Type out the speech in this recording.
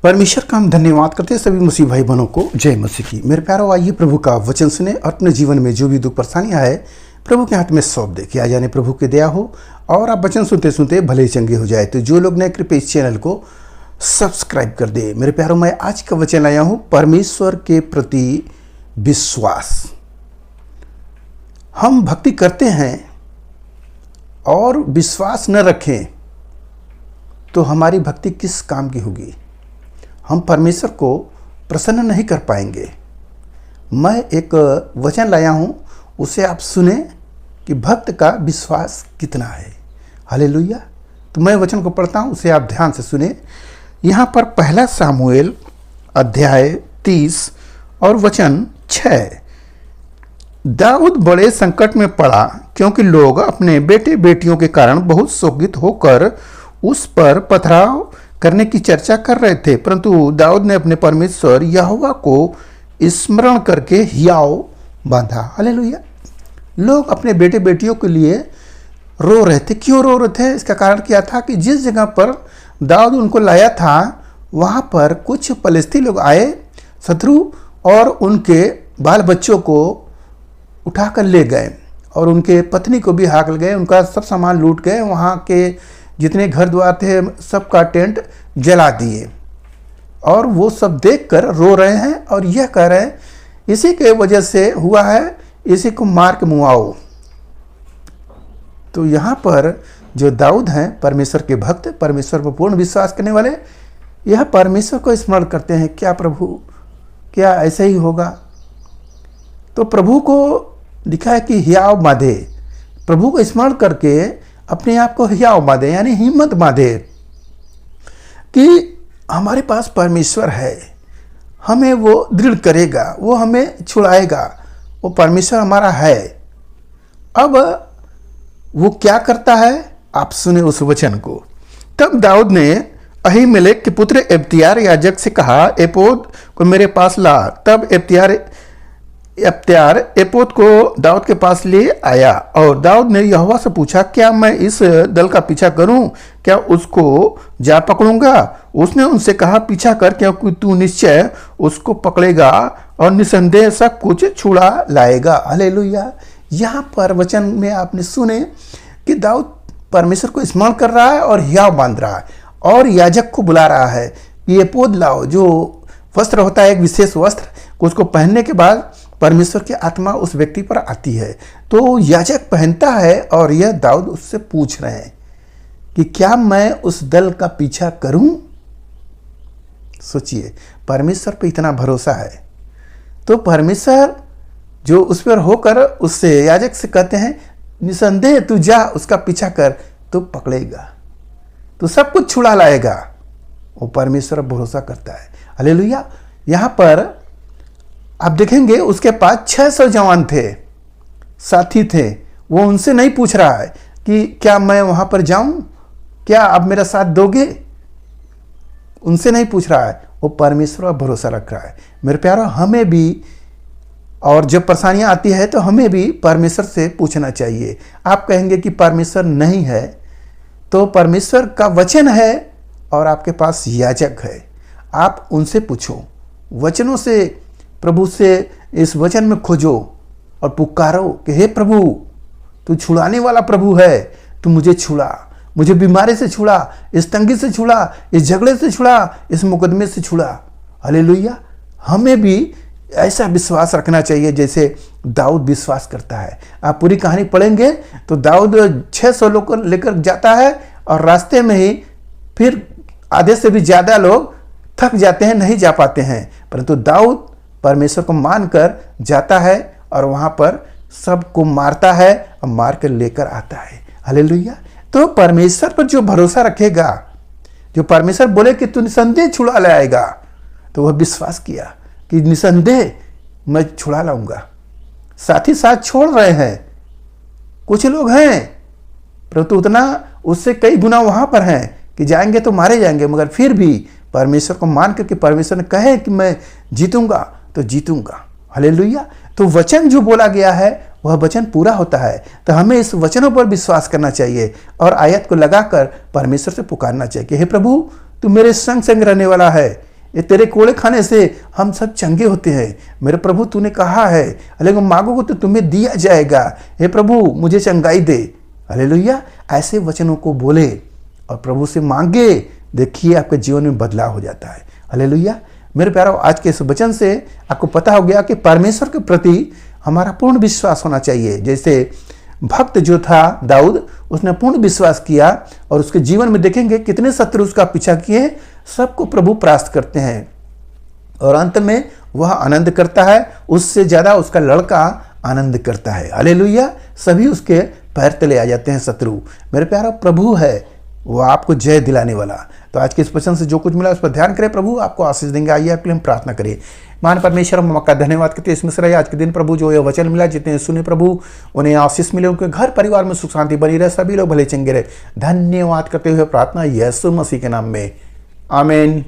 परमेश्वर का हम धन्यवाद करते हैं। सभी मसीह भाई बहनों को जय मसीह की। मेरे प्यारों, आइए प्रभु का वचन सुने और अपने जीवन में जो भी दुख परेशानियां है प्रभु के हाथ में सौंप दे। कि आ जाने प्रभु की दया हो और आप वचन सुनते सुनते भले ही चंगे हो जाए। तो जो लोग नए कृपया इस चैनल को सब्सक्राइब कर दे। मेरे प्यारों, मैं आज का वचन लाया हूँ परमेश्वर के प्रति विश्वास। हम भक्ति करते हैं और विश्वास न रखें तो हमारी भक्ति किस काम की होगी। हम परमेश्वर को प्रसन्न नहीं कर पाएंगे। मैं एक वचन लाया हूँ, उसे आप सुने कि भक्त का विश्वास कितना है। हालेलुया। तो मैं वचन को पढ़ता हूँ, उसे आप ध्यान से सुने। यहाँ पर पहला सामुएल अध्याय 30 और वचन 6। दाऊद बड़े संकट में पड़ा क्योंकि लोग अपने बेटे बेटियों के कारण बहुत शोकित होकर उस पर पथराव करने की चर्चा कर रहे थे, परंतु दाऊद ने अपने परमेश्वर यहोवा को स्मरण करके हियाव बांधा। हालेलुया। लोग अपने बेटे बेटियों के लिए रो रहे थे। क्यों रो रहे थे? इसका कारण क्या था कि जिस जगह पर दाऊद उनको लाया था वहाँ पर कुछ फलिस्ती लोग आए, शत्रु, और उनके बाल बच्चों को उठाकर ले गए और उनके पत्नी को भी हाक गए। उनका सब सामान लूट गए। वहाँ के जितने घर द्वार थे सबका टेंट जला दिए और वो सब देखकर रो रहे हैं और यह कह रहे हैं इसी के वजह से हुआ है, इसी को मार के मुआओ। तो यहाँ पर जो दाऊद हैं, परमेश्वर के भक्त, परमेश्वर पर पूर्ण विश्वास करने वाले, यह परमेश्वर को स्मरण करते हैं। क्या प्रभु, क्या ऐसा ही होगा? तो प्रभु को लिखा है कि हियाव बांधे। प्रभु को स्मरण करके अपने आप को हियाव बांधे, यानी हिम्मत बांधे कि हमारे पास परमेश्वर है, हमें वो दृढ़ करेगा, वो हमें छुड़ाएगा, वो परमेश्वर हमारा है। अब वो क्या करता है, आप सुने उस वचन को। तब दाऊद ने अहीमेलेक के पुत्र एब्तियार याजक से कहा, एपोद को मेरे पास ला। तब एब्तियार एपोद को दाऊद के पास ले आया और दाऊद ने यहोवा से पूछा, क्या मैं इस दल का पीछा करूं? क्या उसको जा पकड़ूंगा? उसने उनसे कहा, पीछा कर, क्योंकि तू निश्चय उसको पकड़ेगा और निसंदेह सब कुछ छुड़ा लाएगा। हालेलुया। यहाँ पर वचन में आपने सुने कि दाऊद परमेश्वर को स्मरण कर रहा है और हियाव बांध रहा है और याजक को बुला रहा है कि एपोद लाओ। जो वस्त्र होता है, एक विशेष वस्त्र, उसको पहनने के बाद परमेश्वर की आत्मा उस व्यक्ति पर आती है। तो याजक पहनता है और यह दाऊद उससे पूछ रहे हैं कि क्या मैं उस दल का पीछा करूं? सोचिए, परमेश्वर पर इतना भरोसा है तो परमेश्वर जो उस पर होकर उससे याजक से कहते हैं, निसंदेह तू जा, उसका पीछा कर, तो पकड़ेगा, तो सब कुछ छुड़ा लाएगा। वो परमेश्वर भरोसा करता है। हालेलुया। यहाँ पर आप देखेंगे उसके पास 600 जवान थे, साथी थे। वो उनसे नहीं पूछ रहा है कि क्या मैं वहां पर जाऊं, क्या आप मेरा साथ दोगे? उनसे नहीं पूछ रहा है, वो परमेश्वर पर भरोसा रख रहा है। मेरे प्यारों, हमें भी, और जब परेशानियां आती है तो हमें भी परमेश्वर से पूछना चाहिए। आप कहेंगे कि परमेश्वर नहीं है, तो परमेश्वर का वचन है और आपके पास याजक है, आप उनसे पूछो। वचनों से, प्रभु से इस वचन में खोजो और पुकारो कि हे प्रभु, तू छुड़ाने वाला प्रभु है, तू मुझे छुड़ा, मुझे बीमारी से छुड़ा, इस तंगी से छुड़ा, इस झगड़े से छुड़ा, इस मुकदमे से छुड़ा। हालेलुया। हमें भी ऐसा विश्वास रखना चाहिए जैसे दाऊद विश्वास करता है। आप पूरी कहानी पढ़ेंगे तो दाऊद 600 लोग को लेकर जाता है और रास्ते में ही फिर आधे से भी ज़्यादा लोग थक जाते हैं, नहीं जा पाते हैं, परंतु दाऊद परमेश्वर को मानकर जाता है और वहां पर सबको मारता है और मार कर लेकर आता है। हालेलुया। तो परमेश्वर पर जो भरोसा रखेगा, जो परमेश्वर बोले कि तू निसंदेह छुड़ा लाएगा, तो वह विश्वास किया कि निसंदेह मैं छुड़ा लाऊंगा। साथ ही साथ छोड़ रहे हैं, कुछ लोग हैं, परंतु उतना उससे कई गुना वहां पर हैं कि जाएंगे तो मारे जाएंगे, मगर फिर भी परमेश्वर को मान करके परमेश्वर ने कहे कि मैं जीतूंगा तो जीतूंगा। हालेलुया। तो वचन जो बोला गया है वह वचन पूरा होता है। तो हमें इस वचनों पर विश्वास करना चाहिए और आयत को लगाकर परमेश्वर से पुकारना चाहिए कि हे प्रभु, तू मेरे संग संग रहने वाला है, ये तेरे कोड़े खाने से हम सब चंगे होते हैं। मेरे प्रभु तूने कहा है हालेलुया मांगोगे तो तुम्हें दिया जाएगा। हे प्रभु मुझे चंगाई दे। हालेलुया ऐसे वचनों को बोले और प्रभु से मांगे, देखिए आपके जीवन में बदलाव हो जाता है। हालेलुया मेरे प्यारों, आज के इस वचन से आपको पता हो गया कि परमेश्वर के प्रति हमारा पूर्ण विश्वास होना चाहिए। जैसे भक्त जो था दाऊद, उसने पूर्ण विश्वास किया और उसके जीवन में देखेंगे कितने शत्रु उसका पीछा किए, सबको प्रभु परास्त करते हैं और अंत में वह आनंद करता है। उससे ज्यादा उसका लड़का आनंद करता है। हालेलुया सभी उसके पैर तले आ जाते हैं शत्रु। मेरे प्यारा प्रभु है वो आपको जय दिलाने वाला। तो आज के इस वचन से जो कुछ मिला उस पर ध्यान करें, प्रभु आपको आशीष देंगे। आइए आपके लिए हम प्रार्थना करें। मान परमेश्वर हम का धन्यवाद करते हैं इसमें से आज के दिन प्रभु जो ये वचन मिला, जितने सुने प्रभु उन्हें आशीष मिले, उनके घर परिवार में सुख शांति बनी रहे, सभी लोग भले चंगे रहे। धन्यवाद करते हुए प्रार्थना यीशु मसीह के नाम में, आमीन।